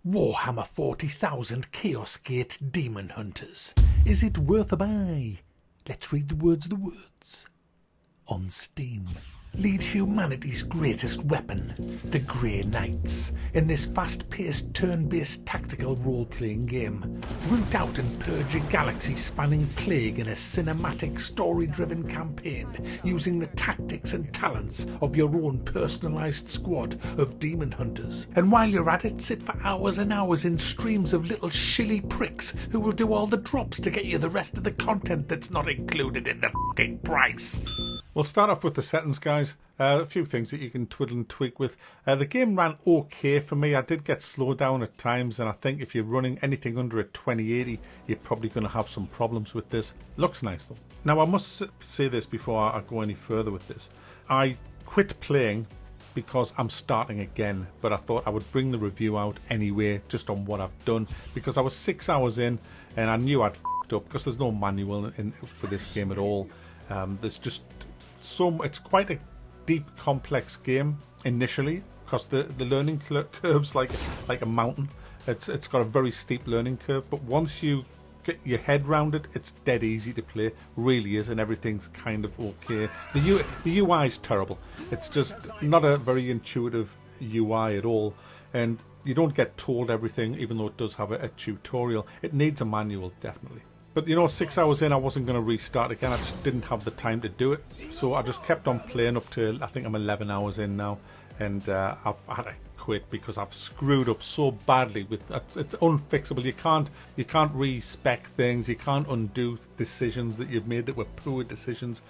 Warhammer 40,000 Chaos Gate Demon Hunters. Is it worth a buy? Let's read the words. On Steam. Lead humanity's greatest weapon, the Grey Knights, in this fast-paced, turn-based tactical role-playing game. Root out and purge a galaxy-spanning plague in a cinematic, story-driven campaign, using the tactics and talents of your own personalised squad of demon hunters. And while you're at it, sit for hours and hours in streams of little shilly pricks who will do all the drops to get you the rest of the content that's not included in the fucking price. We'll start off with the settings, guys. A few things that you can twiddle and tweak with. The game ran okay for me. I did get slowed down at times, and I think if you're running anything under a 2080, you're probably going to have some problems with this. Looks nice though. Now I must say this before I go any further with this. I quit playing because I'm starting again, but I thought I would bring the review out anyway, just on what I've done, because I was 6 hours in and I knew I'd f***ed up because there's no manual for this game at all. There's just it's quite a deep, complex game initially, because the learning curve's like a mountain. It's got a very steep learning curve, but once you get your head round it, it's dead easy to play. Really is, and everything's kind of okay. The UI is terrible. It's just not a very intuitive UI at all, and you don't get told everything, even though it does have a tutorial. It needs a manual, definitely. But you know, 6 hours in, I wasn't going to restart again. I just didn't have the time to do it. So I just kept on playing up to, I think I'm 11 hours in now. And I've had to quit because I've screwed up so badly with it's unfixable. You can't respec things. You can't undo decisions that you've made that were poor decisions.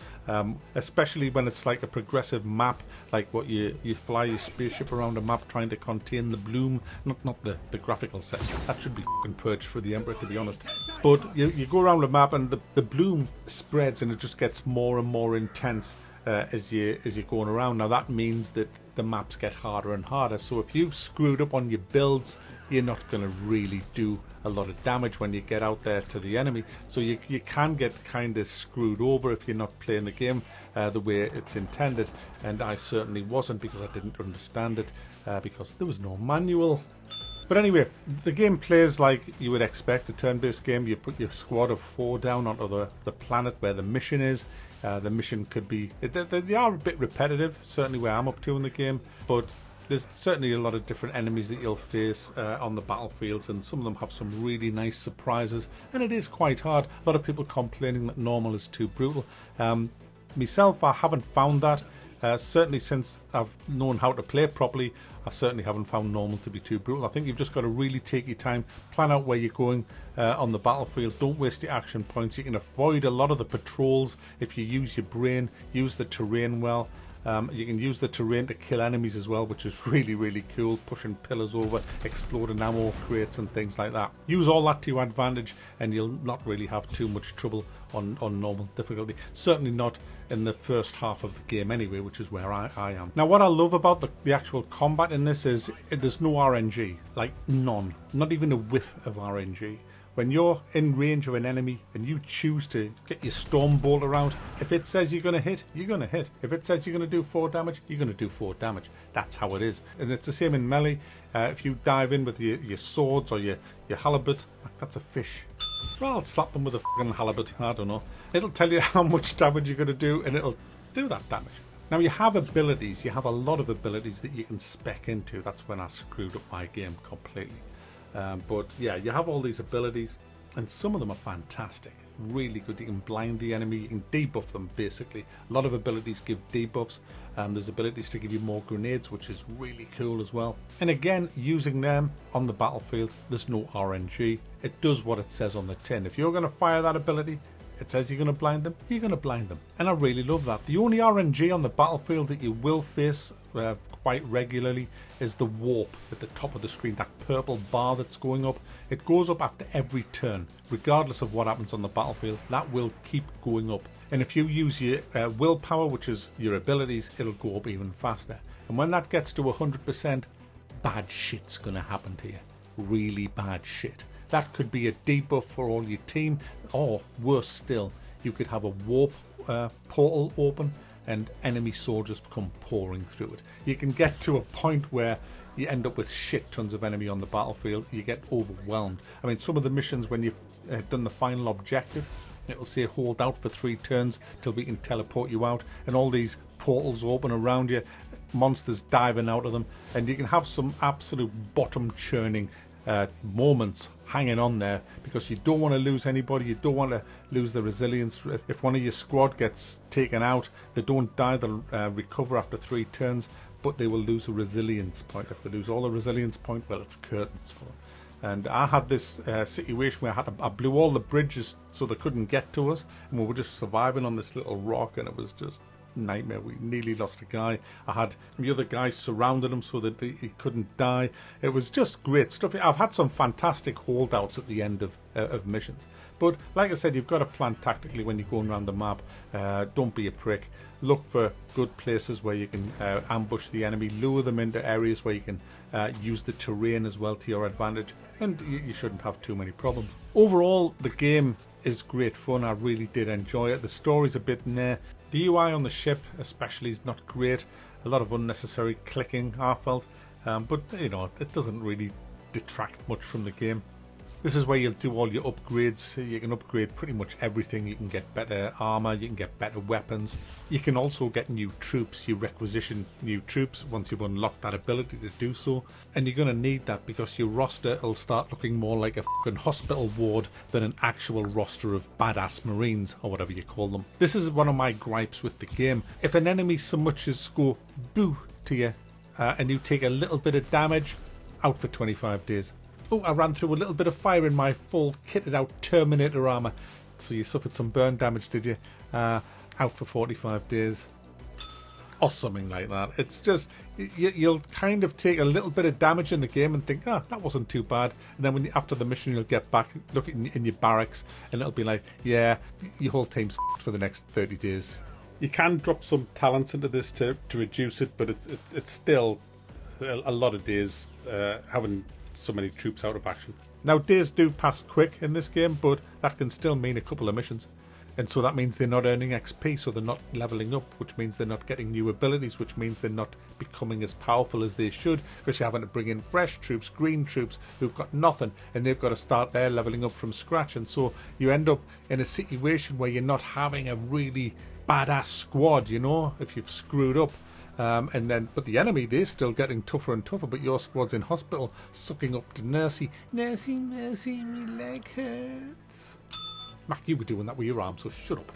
Especially when it's like a progressive map, like what you fly your spaceship around a map trying to contain the bloom, not the graphical set. That should be fucking purged for the Emperor, to be honest. But you go around the map and the bloom spreads and it just gets more and more intense as you're going around. Now that means that the maps get harder and harder. So if you've screwed up on your builds, you're not going to really do a lot of damage when you get out there to the enemy. So you can get kind of screwed over if you're not playing the game the way it's intended. And I certainly wasn't, because I didn't understand it because there was no manual. But anyway, the game plays like you would expect a turn-based game. You put your squad of 4 down onto the planet where the mission is. The mission could be... They are a bit repetitive, certainly where I'm up to in the game. But there's certainly a lot of different enemies that you'll face on the battlefields. And some of them have some really nice surprises. And it is quite hard. A lot of people complaining that normal is too brutal. Myself, I haven't found that. Certainly since I've known how to play properly, I certainly haven't found normal to be too brutal. I think you've just got to really take your time, plan out where you're going on the battlefield. Don't waste your action points. You can avoid a lot of the patrols if you use your brain, use the terrain well. You can use the terrain to kill enemies as well, which is really, really cool. Pushing pillars over, exploding ammo crates and things like that. Use all that to your advantage and you'll not really have too much trouble on normal difficulty. Certainly not in the first half of the game anyway, which is where I am. Now what I love about the actual combat in this is there's no RNG. Like none. Not even a whiff of RNG. When you're in range of an enemy and you choose to get your storm bolt around, if it says you're going to hit, you're going to hit. If it says you're going to do 4 damage, you're going to do 4 damage. That's how it is. And it's the same in melee. If you dive in with your swords or your halibut, that's a fish. Well, I'll slap them with a fucking halibut. I don't know. It'll tell you how much damage you're going to do and it'll do that damage. Now you have abilities. You have a lot of abilities that you can spec into. That's when I screwed up my game completely. But yeah, you have all these abilities and some of them are fantastic, really good. You can blind the enemy, you can debuff them basically. A lot of abilities give debuffs. There's abilities to give you more grenades, which is really cool as well. And again, using them on the battlefield, there's no RNG. It does what it says on the tin. If you're going to fire that ability, it says you're going to blind them, you're going to blind them. And I really love that. The only RNG on the battlefield that you will face quite regularly is the warp at the top of the screen, that purple bar that's going up. It goes up after every turn, regardless of what happens on the battlefield. That will keep going up. And if you use your willpower, which is your abilities, it'll go up even faster. And when that gets to 100%, bad shit's going to happen to you. Really bad shit. That could be a debuff for all your team, or worse still, you could have a warp portal open and enemy soldiers come pouring through it. You can get to a point where you end up with shit tons of enemy on the battlefield. You get overwhelmed. I mean, some of the missions when you've done the final objective, it'll say hold out for 3 turns till we can teleport you out, and all these portals open around you, monsters diving out of them, and you can have some absolute bottom churning moments hanging on there because you don't want to lose anybody. You don't want to lose the resilience. If one of your squad gets taken out, they don't die. They'll recover after 3 turns, but they will lose a resilience point. If they lose all the resilience point, well, it's curtains for them. And I had this situation where I blew all the bridges so they couldn't get to us, and we were just surviving on this little rock, and it was just nightmare. We nearly lost a guy. I had the other guys surrounded him so that he couldn't die. It was just great stuff. I've had some fantastic holdouts at the end of missions, but like I said, you've got to plan tactically when you're going around the map. Don't be a prick. Look for good places where you can ambush the enemy, lure them into areas where you can use the terrain as well to your advantage, and you shouldn't have too many problems. Overall, the game is great fun. I really did enjoy it. The story's a bit meh. The UI on the ship especially is not great. A lot of unnecessary clicking, I felt, but you know, it doesn't really detract much from the game. This is where you'll do all your upgrades. You can upgrade pretty much everything. You can get better armor, you can get better weapons. You can also get new troops. You requisition new troops once you've unlocked that ability to do so. And you're going to need that because your roster will start looking more like a fucking hospital ward than an actual roster of badass marines, or whatever you call them. This is one of my gripes with the game. If an enemy so much as go boo to you and you take a little bit of damage, out for 25 days. Oh, I ran through a little bit of fire in my full kitted out Terminator armour. So you suffered some burn damage, did you? Out for 45 days. Or something like that. It's just, you'll kind of take a little bit of damage in the game and think, that wasn't too bad. And then after the mission, you'll get back, look in your barracks, and it'll be like, yeah, your whole team's f***ed for the next 30 days. You can drop some talents into this to reduce it, but it's still a lot of days having so many troops out of action. Now, days do pass quick in this game, but that can still mean a couple of missions. And so that means they're not earning XP, so they're not leveling up, which means they're not getting new abilities, which means they're not becoming as powerful as they should, because you're having to bring in fresh troops, green troops, who've got nothing, and they've got to start their leveling up from scratch. And so you end up in a situation where you're not having a really badass squad, you know, if you've screwed up. But the enemy, they're still getting tougher and tougher, but your squad's in hospital, sucking up to Nursey. Nursey, me leg hurts. Mac, you were doing that with your arm, so shut up.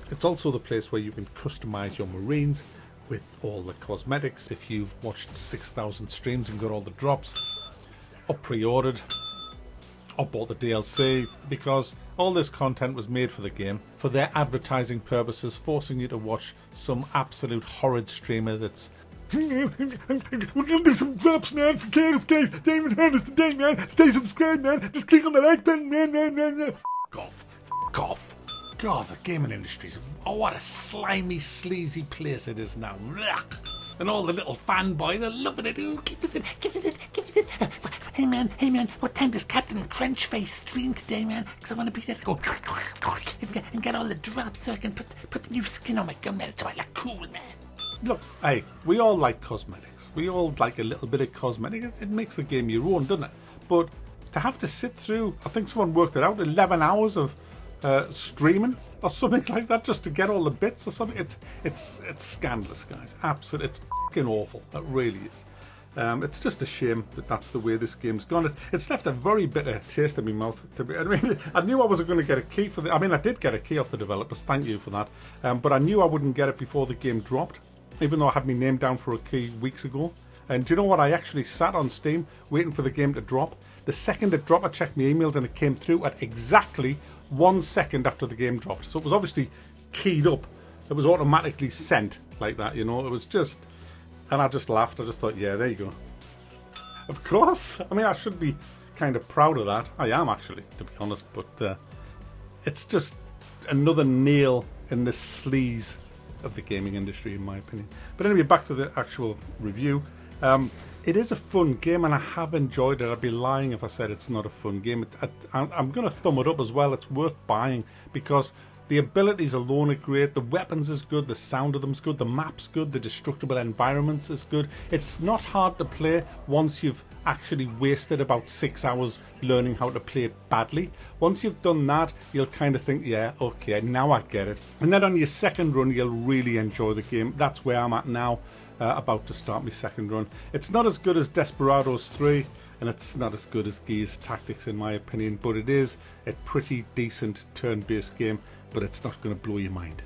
It's also the place where you can customise your Marines with all the cosmetics. If you've watched 6,000 streams and got all the drops, or pre-ordered, or bought the DLC, because all this content was made for the game, for their advertising purposes, forcing you to watch some absolute horrid streamer that's we're gonna do some drops, man, for Chaos Games. Daemon Harness today, man. Stay subscribed, man. Just click on the like button, man. F*** off. F*** off. God, the gaming industry's, oh, what a slimy, sleazy place it is now. And all the little fanboys are loving it. Ooh, give us it. Hey man, what time does Captain Crunchface stream today, man? Because I want to be there to go and get all the drops so I can put the new skin on my gunmetal so I look cool, man. Look, hey, we all like cosmetics. We all like a little bit of cosmetic. It makes the game your own, doesn't it? But to have to sit through, I think someone worked it out, 11 hours of streaming or something like that just to get all the bits or something, it's scandalous, guys. Absolutely, it's fucking awful. It really is. It's just a shame that that's the way this game's gone. It's left a very bitter taste in my mouth. I knew I wasn't going to get a key for the. I mean, I did get a key off the developers. Thank you for that. But I knew I wouldn't get it before the game dropped, even though I had my name down for a key weeks ago. And do you know what? I actually sat on Steam waiting for the game to drop. The second it dropped, I checked my emails and it came through at exactly 1 second after the game dropped. So it was obviously keyed up. It was automatically sent like that, you know. It was just, and I just laughed. I just thought, yeah, there you go. Of course. I mean, I should be kind of proud of that. I am, actually, to be honest. But it's just another nail in the sleaze of the gaming industry, in my opinion. But anyway, back to the actual review. It is a fun game and I have enjoyed it. I'd be lying if I said it's not a fun game. I'm going to thumb it up as well. It's worth buying because The abilities alone are great, the weapons is good, the sound of them's good, the map's good, the destructible environments is good. It's not hard to play once you've actually wasted about 6 hours learning how to play it badly. Once you've done that, you'll kind of think, yeah, okay, now I get it. And then on your second run, you'll really enjoy the game. That's where I'm at now, about to start my second run. It's not as good as Desperados 3, and it's not as good as Gears Tactics in my opinion, but it is a pretty decent turn-based game, but it's not going to blow your mind.